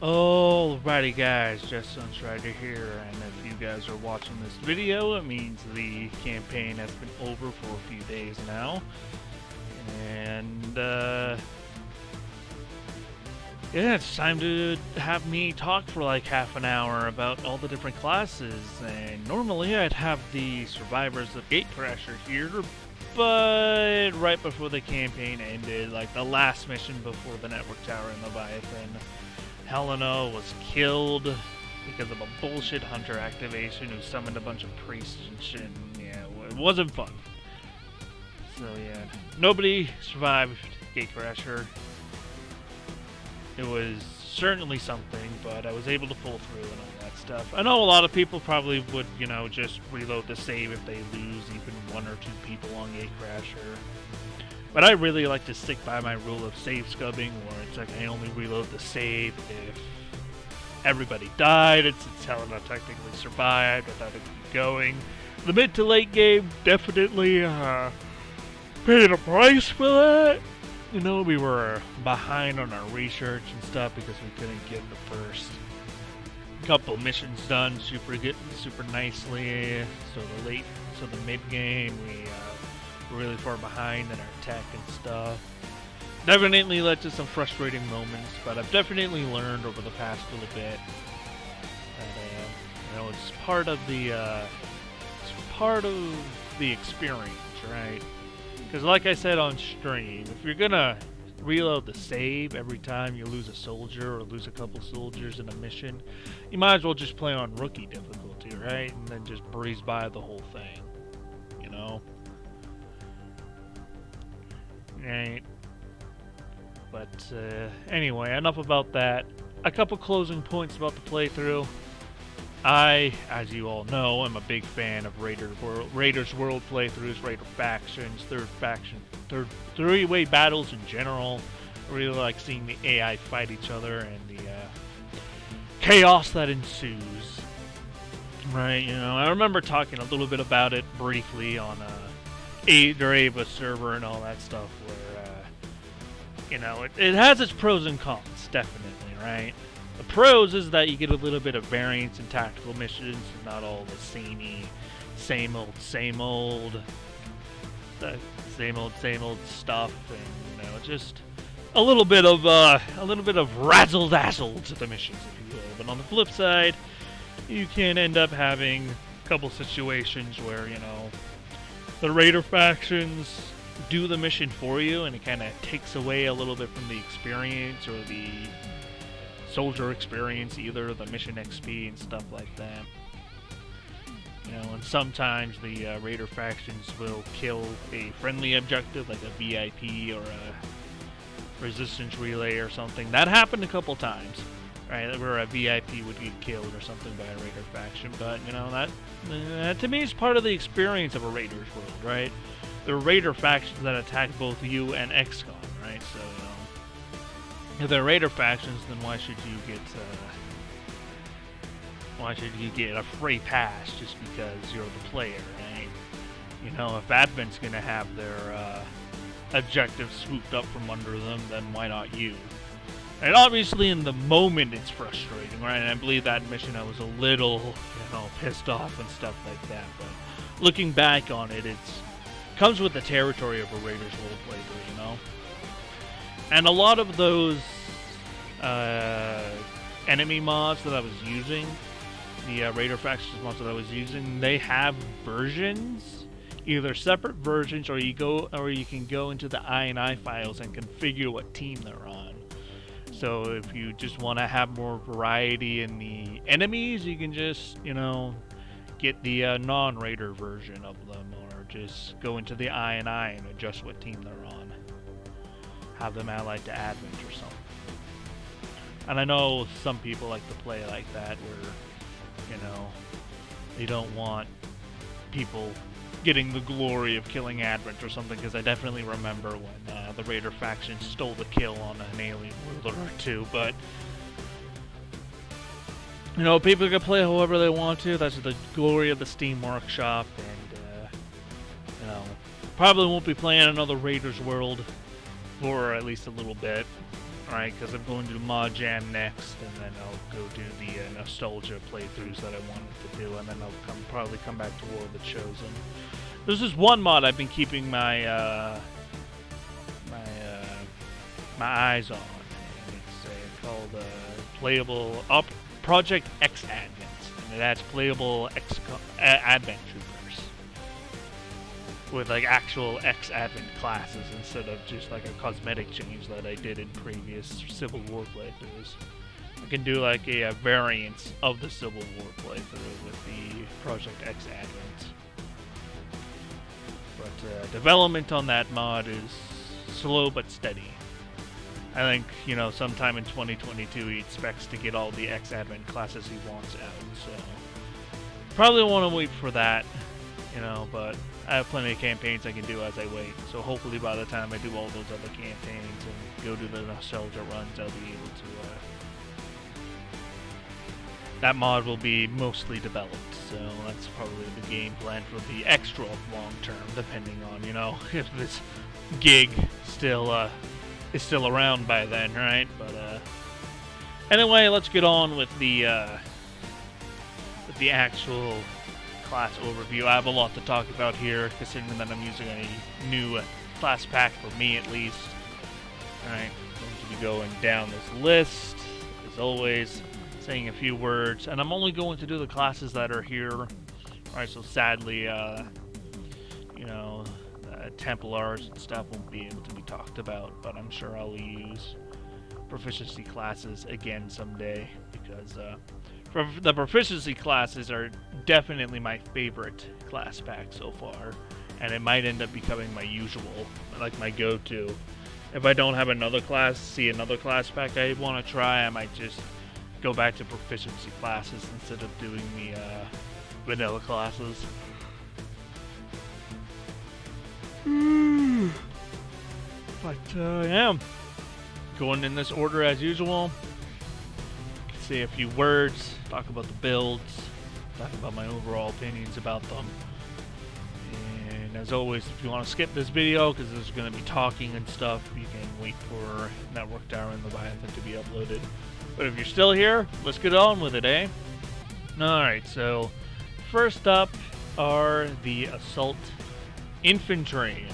Alrighty guys, Just Sunstrider here, and if you guys are watching this video, it means the campaign has been over for a few days now. And, yeah, it's time to have me talk for like half an hour about all the different classes. And normally I'd have the survivors of Gatecrasher here, but right before the campaign ended, like the last mission before the Network Tower and Leviathan, Helena was killed because of a bullshit hunter activation who summoned a bunch of priests and shit. Yeah, it wasn't fun. So yeah, nobody survived Gatecrasher. It was certainly something, but I was able to pull through and all that stuff. I know a lot of people probably would, you know, just reload the save if they lose even one or two people on Gatecrasher. But I really like to stick by my rule of save scubbing, where it's like I only reload the save if everybody died. It's Helena technically survived without it going. The mid to late game definitely paid a price for that. You know, we were behind on our research and stuff because we couldn't get the first couple missions done super nicely. So the mid game we were really far behind in our tech and stuff. Definitely led to some frustrating moments, but I've definitely learned over the past little bit that you know, it's part of the experience, right? Because like I said on stream, if you're gonna reload the save every time you lose a soldier or lose a couple soldiers in a mission, you might as well just play on rookie difficulty, right? And then just breeze by the whole thing, you know? Right. But anyway, enough about that. A couple closing points about the playthrough. I, as you all know, am a big fan of Raiders World playthroughs, Raider factions, three-way battles in general. I really like seeing the AI fight each other and the chaos that ensues. Right, you know, I remember talking a little bit about it briefly on their Ava server and all that stuff, where you know, it has its pros and cons, definitely, right? The pros is that you get a little bit of variance in tactical missions, and not all the same old stuff, and you know, just a little bit of razzle dazzle to the missions, if you will. But on the flip side, you can end up having a couple situations where, you know, the Raider factions do the mission for you, and it kind of takes away a little bit from the experience or the soldier experience, either the mission XP and stuff like that. You know, and sometimes the Raider factions will kill a friendly objective, like a VIP or a resistance relay or something. That happened a couple times, right? Where a VIP would get killed or something by a Raider faction. But you know, that to me is part of the experience of a Raiders world, right? There are Raider factions that attack both you and Xcom, right? So, you know, if they're Raider factions, then why should you get a free pass just because you're the player, right? You know, if Advent's gonna have their objectives swooped up from under them, then why not you? And obviously in the moment it's frustrating, right? And I believe that mission I was a little, you know, pissed off and stuff like that. But looking back on it, comes with the territory of a Raiders World playthrough, you know? And a lot of those enemy mods that I was using, the Raider factions mods that I was using, they have versions, either separate versions, or you can go into the INI files and configure what team they're on. So if you just want to have more variety in the enemies, you can just, you know, get the non-Raider version of them, or just go into the INI and adjust what team they're on. Have them allied to Advent or something. And I know some people like to play like that, where, you know, they don't want people getting the glory of killing Advent or something, because I definitely remember when the Raider faction stole the kill on an alien world or two, but you know, people can play however they want to. That's the glory of the Steam Workshop, and you know, probably won't be playing another Raiders World for at least a little bit. Alright, because I'm going to do Mod Jam next, and then I'll go do the nostalgia playthroughs that I wanted to do, and then I'll probably come back to War of the Chosen. There's this one mod I've been keeping my my eyes on. It's called Playable Project X Advent, and it adds playable Xcom Advent troopers with like actual X Advent classes instead of just like a cosmetic change that I did in previous Civil War playthroughs. I can do like a variant of the Civil War playthrough with the Project X Advent. But development on that mod is slow but steady. I think, you know, sometime in 2022 he expects to get all the X Advent classes he wants out, so probably want to wait for that, you know, but I have plenty of campaigns I can do as I wait, so hopefully by the time I do all those other campaigns and go to the nostalgia runs, I'll be able to, that mod will be mostly developed, so that's probably the game plan for the extra long term, depending on, you know, if this gig still, is still around by then, right? But, anyway, let's get on with the actual class overview. I have a lot to talk about here, considering that I'm using a new class pack for me, at least. Alright, going to be going down this list, as always, saying a few words, and I'm only going to do the classes that are here. Alright, so sadly, you know, Templars and stuff won't be able to be talked about, but I'm sure I'll use proficiency classes again someday, because the proficiency classes are definitely my favorite class pack so far, and it might end up becoming my usual, like my go-to. If I don't have another class pack I want to try, I might just go back to proficiency classes instead of doing the vanilla classes. But yeah, going in this order as usual. Say a few words, talk about the builds, talk about my overall opinions about them. And as always, if you want to skip this video because there's going to be talking and stuff, you can wait for Network Tower and Leviathan to be uploaded. But if you're still here, let's get on with it, eh? Alright, so first up are the Assault Infantry.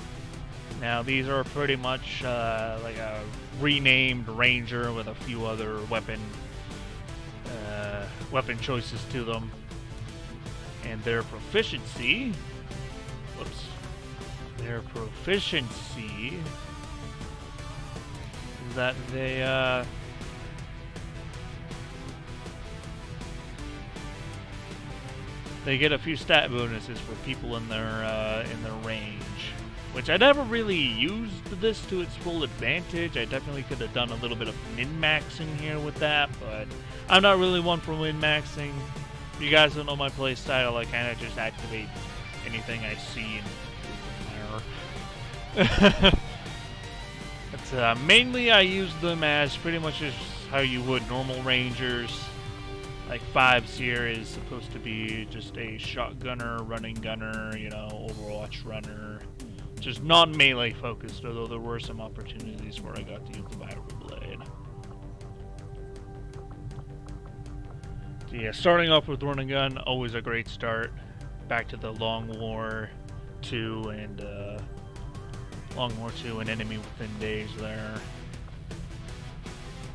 Now these are pretty much like a renamed Ranger with a few other weapon choices to them. And their proficiency is that they get a few stat bonuses for people in their range, which I never really used this to its full advantage. I definitely could have done a little bit of min-maxing here with that, but I'm not really one for min-maxing. If you guys don't know my play style, I kind of just activate anything I see and but mainly I use them as pretty much as how you would normal Rangers. Like 5s here is supposed to be just a shotgunner, running gunner, you know, Overwatch runner. Just non-melee focused, although there were some opportunities where I got to use the Vital Blade. So yeah, starting off with running gun, always a great start. Back to the Long War 2 and Enemy Within Days there.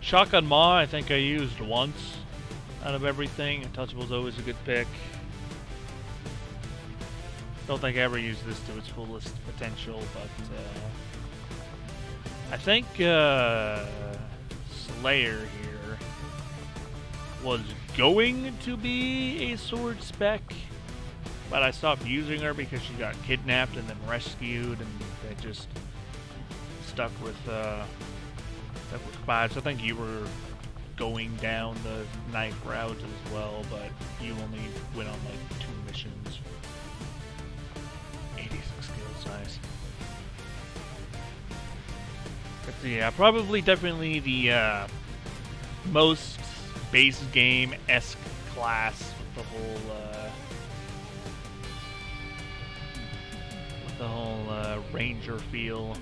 Shotgun Maw, I think I used once out of everything. Untouchable's always a good pick. Don't think I ever used this to its fullest potential, but I think Slayer here was going to be a sword spec, but I stopped using her because she got kidnapped and then rescued, and they just stuck with 5. So I think you were going down the knife route as well, but you only went on like 2 missions. 86 skill size. But yeah, probably definitely the most base game-esque class with the whole Ranger feel.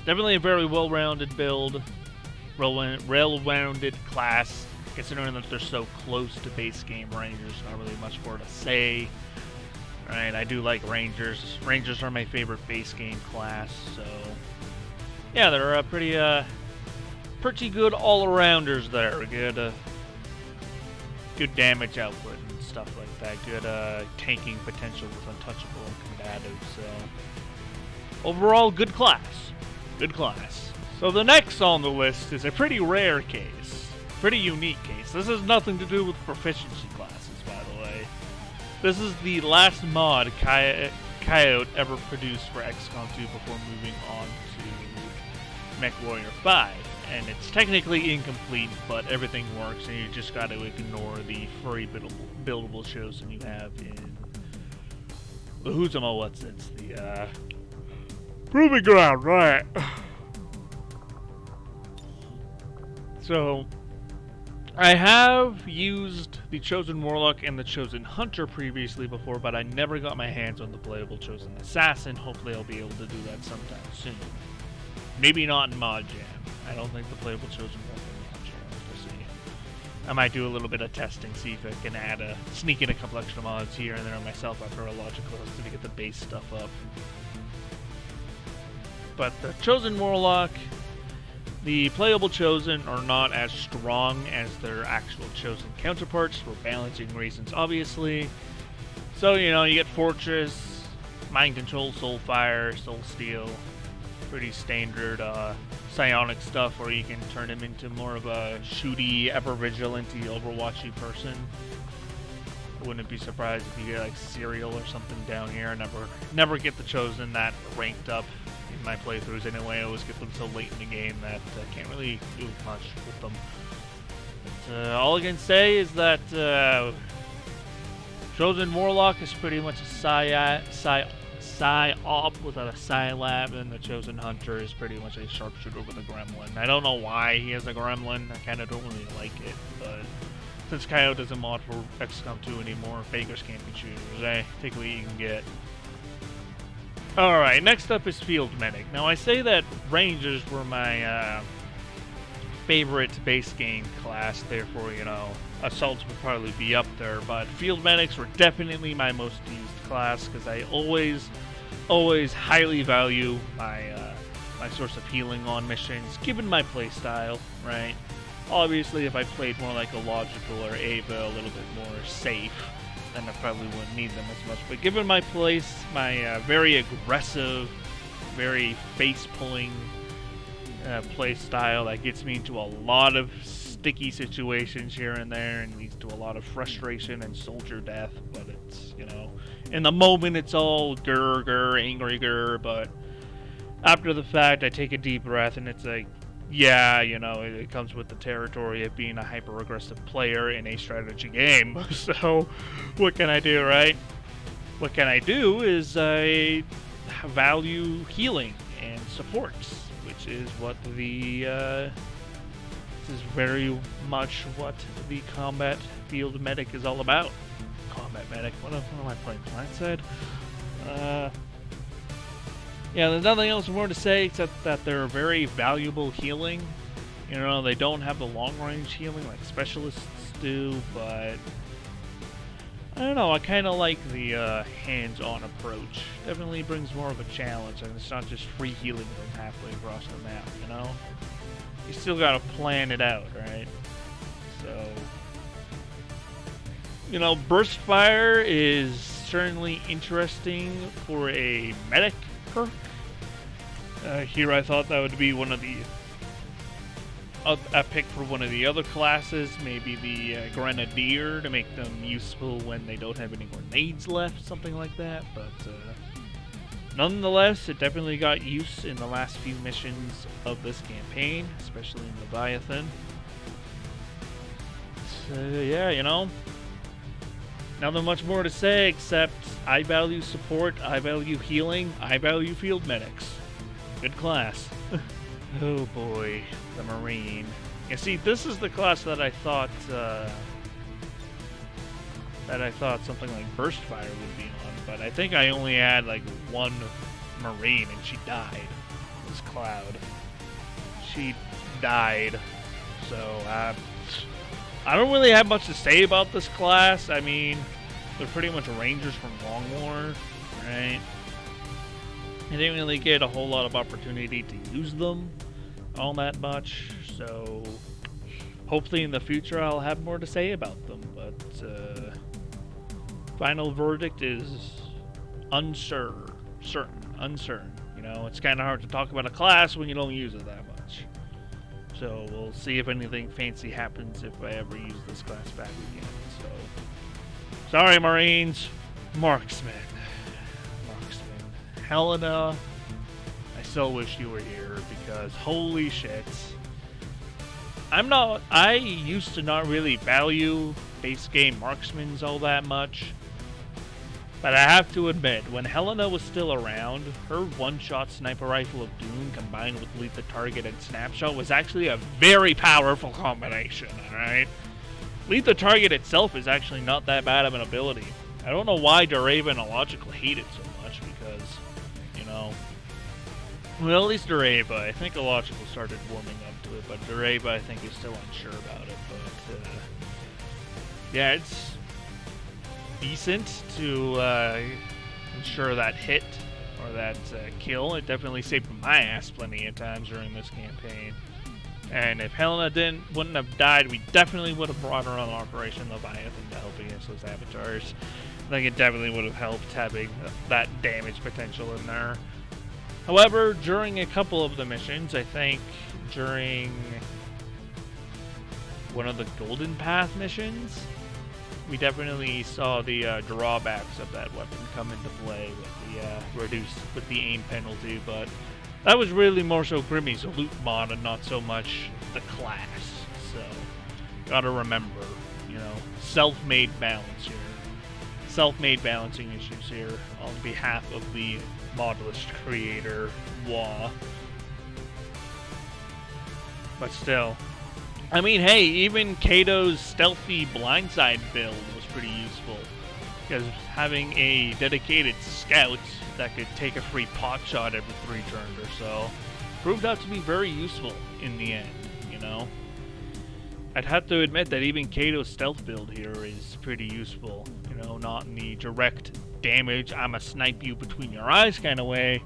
Definitely a very well-rounded build, well-rounded class, considering that they're so close to base game Rangers. Not really much more to say. Right, I do like Rangers. Rangers are my favorite base game class, so yeah, they're a pretty good all-arounders there. Good damage output and stuff like that. Good tanking potential with Untouchable and Combative. So overall, good class. Good class. So the next on the list is a pretty rare case. Pretty unique case. This has nothing to do with proficiency classes, by the way. This is the last mod Coyote ever produced for XCOM 2 before moving on to MechWarrior 5. And it's technically incomplete, but everything works, and you just got to ignore the furry buildable chosen you have in the Who's-a-Mo-What's It's the Proving Ground, right? So, I have used the Chosen Warlock and the Chosen Hunter previously before, but I never got my hands on the Playable Chosen Assassin. Hopefully I'll be able to do that sometime soon. Maybe not in Mod Jam. I don't think the Playable Chosen will be in Mod Jam. We'll see. I might do a little bit of testing, see if I can sneak in a couple extra mods here and there on myself after a logical to get the base stuff up. But the Chosen Warlock, the Playable Chosen are not as strong as their actual Chosen counterparts for balancing reasons, obviously. So, you know, you get Fortress, Mind Control, Soulfire, Soul Steel, pretty standard psionic stuff where you can turn him into more of a shooty, ever-vigilante, Overwatchy person. I wouldn't be surprised if you get like Serial or something down here. Never get the Chosen that ranked up in my playthroughs anyway. I always get them so late in the game that I can't really do much with them. But all I can say is that Chosen Warlock is pretty much a Psi-Op without a Psi-Lab, and the Chosen Hunter is pretty much a sharpshooter with a Gremlin. I don't know why he has a Gremlin. I kind of don't really like it, but since Coyote doesn't mod for XCOM 2 anymore, beggars can't be choosers, eh? Take what you can get. Alright, next up is Field Medic. Now, I say that Rangers were my favorite base game class, therefore, you know, Assaults would probably be up there, but Field Medics were definitely my most used class, because I always highly value my source of healing on missions, given my playstyle, right? Obviously, if I played more like a Logical or Ava, a little bit more safe, then I probably wouldn't need them as much. But given my very aggressive, very face-pulling play style that gets me into a lot of sticky situations here and there and leads to a lot of frustration and soldier death, but it's, you know, in the moment it's all grr, angry grr, but after the fact I take a deep breath and it's like, yeah, you know, it comes with the territory of being a hyper-aggressive player in a strategy game. So, what can I do, right? What can I do is I value healing and supports, which is what this is very much what the Combat Field Medic is all about. Combat Medic, what am I playing? Blindside? Yeah, there's nothing else more to say except that they're very valuable healing. You know, they don't have the long-range healing like specialists do, but I don't know, I kind of like the hands-on approach. Definitely brings more of a challenge, and it's not just free healing from halfway across the map, you know? You still gotta plan it out, right? So, you know, Burst Fire is certainly interesting for a medic perk. Here I thought that would be one of the a pick for one of the other classes, maybe the Grenadier, to make them useful when they don't have any grenades left, something like that, but nonetheless, it definitely got use in the last few missions of this campaign, especially in Leviathan. So yeah, you know, nothing much more to say except I value support, I value healing, I value field medics. Good class. Oh boy, the Marine. You see, this is the class that I thought something like Burst Fire would be on, but I think I only had like one Marine and she died. was Cloud. She died. So, I don't really have much to say about this class. I mean, they're pretty much Rangers from Long War, right? I didn't really get a whole lot of opportunity to use them all that much, so hopefully in the future I'll have more to say about them, but final verdict is uncertain. You know, it's kind of hard to talk about a class when you don't use it that much. So we'll see if anything fancy happens if I ever use this class back again. So, sorry, Marines. Marksman. Helena, I still wish you were here because holy shit. I used to not really value base game marksmans all that much. But I have to admit, when Helena was still around, her one-shot sniper rifle of doom combined with lead the target and snapshot was actually a very powerful combination, alright? Lead the target itself is actually not that bad of an ability. I don't know why Dureva and Illogical hate it so much, because, you know, well, at least Dureva. I think Illogical started warming up to it, but Dureva I think is still unsure about it, but, yeah, it's decent to ensure that hit or that kill. It definitely saved my ass plenty of times during this campaign. And if Helena wouldn't have died, we definitely would have brought her on Operation Leviathan to help against those avatars. I think it definitely would have helped having that damage potential in there. However, during a couple of the missions, I think during one of the Golden Path missions, we definitely saw the drawbacks of that weapon come into play with the aim penalty, but that was really more so Grimmy's loot mod and not so much the class. So, gotta remember, you know, self-made balance here. Self-made balancing issues here on behalf of the modlist creator, WoW. But still, I mean, hey, even Kato's stealthy blindside build was pretty useful, because having a dedicated scout that could take a free pot shot every 3 turns or so proved out to be very useful in the end, you know? I'd have to admit that even Kato's stealth build here is pretty useful, you know, not in the direct damage, I'ma snipe you between your eyes kind of way.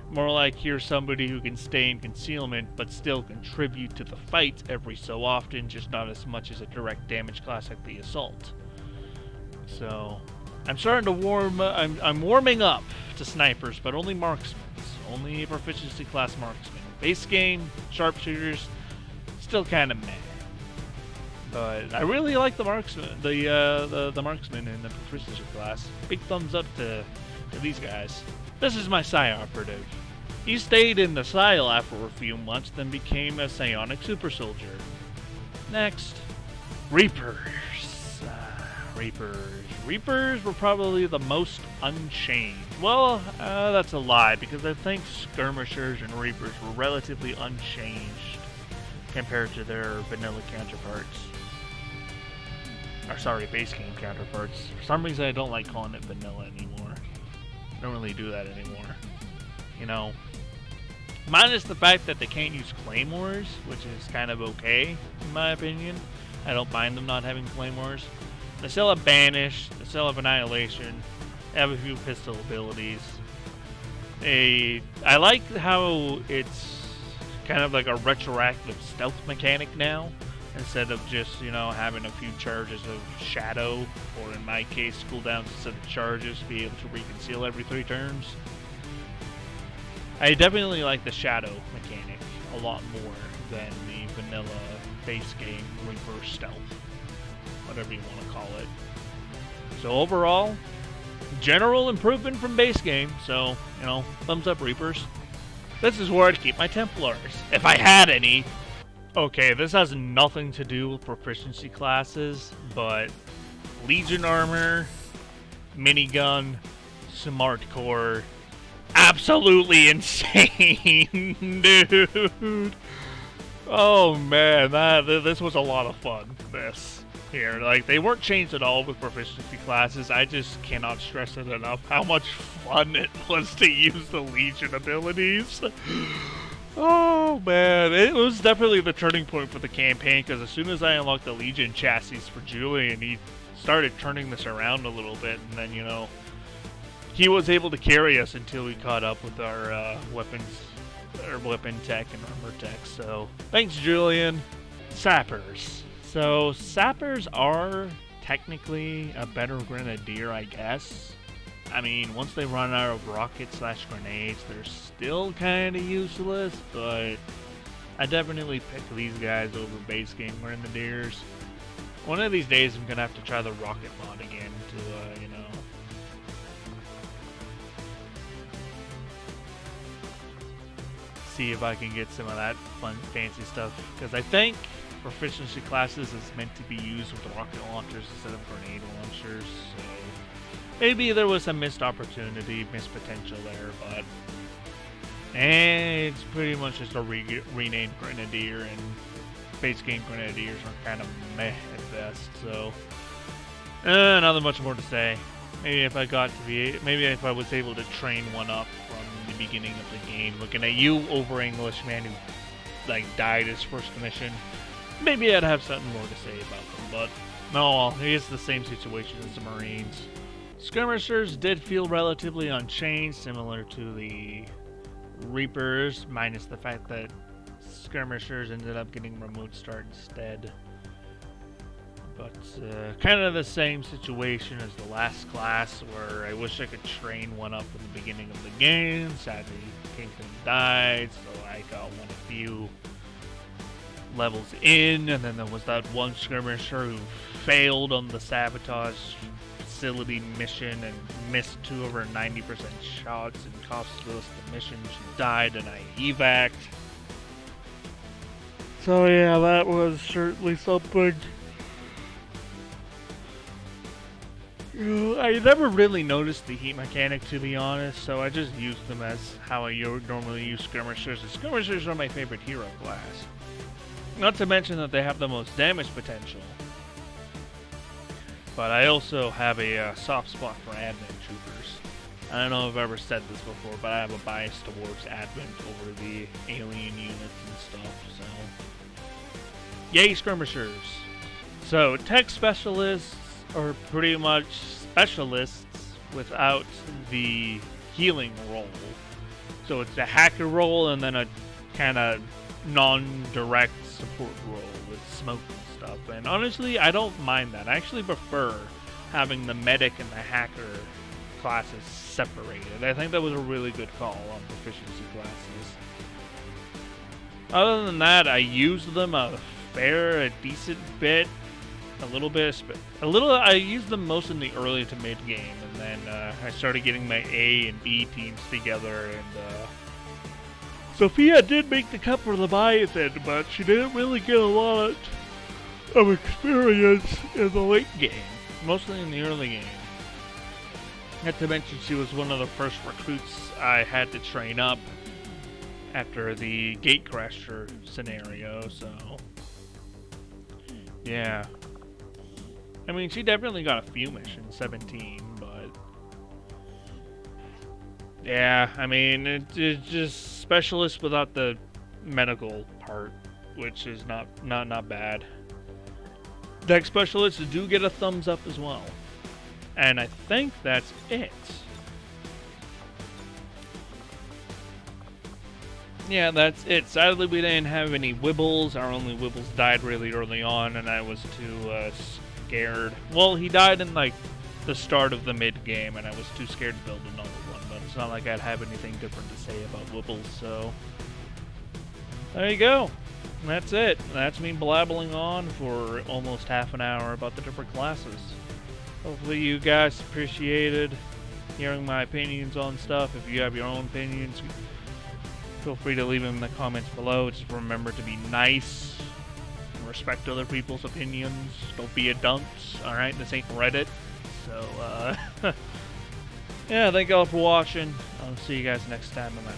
More like here's somebody who can stay in concealment but still contribute to the fight every so often, just not as much as a direct damage class like the Assault. So, I'm starting to I'm warming up to snipers, but only marksmen. Only proficiency class marksmen. Base game, sharpshooters, still kind of meh. But I really like the marksman, the marksman in the proficiency class. Big thumbs up to these guys. This is my Psi Operative. He stayed in the Psi Lab for a few months, then became a psionic super soldier. Next, Reapers. Reapers were probably the most unchanged. Well, that's a lie, because I think Skirmishers and Reapers were relatively unchanged compared to their vanilla counterparts. Or sorry, base game counterparts. For some reason I don't like calling it vanilla anymore. I don't really do that anymore. You know, minus the fact that they can't use claymores, which is kind of okay, in my opinion. I don't mind them not having claymores. They still have Banish, they still have Annihilation, they have a few pistol abilities. I like how it's kind of like a retroactive stealth mechanic now, instead of just, you know, having a few charges of Shadow, or in my case, cooldowns instead of charges, to be able to reconceal every 3 turns. I definitely like the Shadow mechanic a lot more than the vanilla base game Reaper stealth, whatever you want to call it. So overall, general improvement from base game, so, you know, thumbs up Reapers. This is where I'd keep my Templars, if I had any. Okay, this has nothing to do with proficiency classes, but Legion Armor, Minigun, Smart Core, absolutely insane, dude. Oh man, this was a lot of fun, this here. Like, they weren't changed at all with proficiency classes. I just cannot stress it enough how much fun it was to use the Legion abilities. Oh man, it was definitely the turning point for the campaign, because as soon as I unlocked the Legion chassis for Julian, he started turning this around a little bit, and then, you know, he was able to carry us until we caught up with our weapon tech and armor tech. So thanks, Julian. Sappers. So sappers are technically a better grenadier, I guess. I mean, once they run out of rockets/grenades, they're still kind of useless, but I definitely pick these guys over base game grenadiers. One of these days, I'm gonna have to try the rocket mod again to, you know, see if I can get some of that fun, fancy stuff. Because I think proficiency classes is meant to be used with rocket launchers instead of grenade launchers. So maybe there was a missed opportunity, missed potential there, but it's pretty much just a renamed Grenadier, and base game Grenadiers are kind of meh at best. So nothing much more to say. Maybe if I was able to train one up from the beginning of the game, looking at you, over Englishman, who like died his first mission, maybe I'd have something more to say about them. But no, it's the same situation as the Marines. Skirmishers did feel relatively unchanged, similar to the Reapers, minus the fact that Skirmishers ended up getting remote start instead. But kind of the same situation as the last class, where I wish I could train one up in the beginning of the game. Sadly, Kingdom died, so I got one a few levels in, and then there was that one Skirmisher who failed on the sabotage facility mission and missed 2 of her 90% shots and cost us the mission. She died and I evac'd. So yeah, that was certainly something. I never really noticed the heat mechanic, to be honest, so I just used them as how I normally use Skirmishers. And Skirmishers are my favorite hero class. Not to mention that they have the most damage potential. But I also have a soft spot for admin troopers. I don't know if I've ever said this before, but I have a bias towards admin over the alien units and stuff, so yay, Skirmishers! So, tech specialists are pretty much specialists without the healing role. So it's a hacker role and then a kind of non-direct support role with smoke and stuff. And honestly, I don't mind that. I actually prefer having the medic and the hacker classes separated. I think that was a really good call on proficiency classes. Other than that, I used them a decent bit. I used them most in the early to mid game, and then I started getting my A and B teams together, and Sophia did make the cut for Leviathan, but she didn't really get a lot of experience in the late game, mostly in the early game. Not to mention she was one of the first recruits I had to train up after the Gatecrasher scenario, so yeah. I mean, she definitely got a few missions, 17, but yeah, I mean, it's just specialist without the medical part, which is not bad. Deck specialists do get a thumbs up as well. And I think that's it. Yeah, that's it. Sadly, we didn't have any Wibbles. Our only Wibbles died really early on, and I was too scared. Well, he died in like the start of the mid game, and I was too scared to build another one. But it's not like I'd have anything different to say about Wibbles. So there you go. That's it. That's me blabbling on for almost half an hour about the different classes. Hopefully you guys appreciated hearing my opinions on stuff. If you have your own opinions, feel free to leave them in the comments below. Just remember to be nice and respect other people's opinions. Don't be a dunce, alright? This ain't Reddit. So, yeah, thank y'all for watching. I'll see you guys next time. I'm out.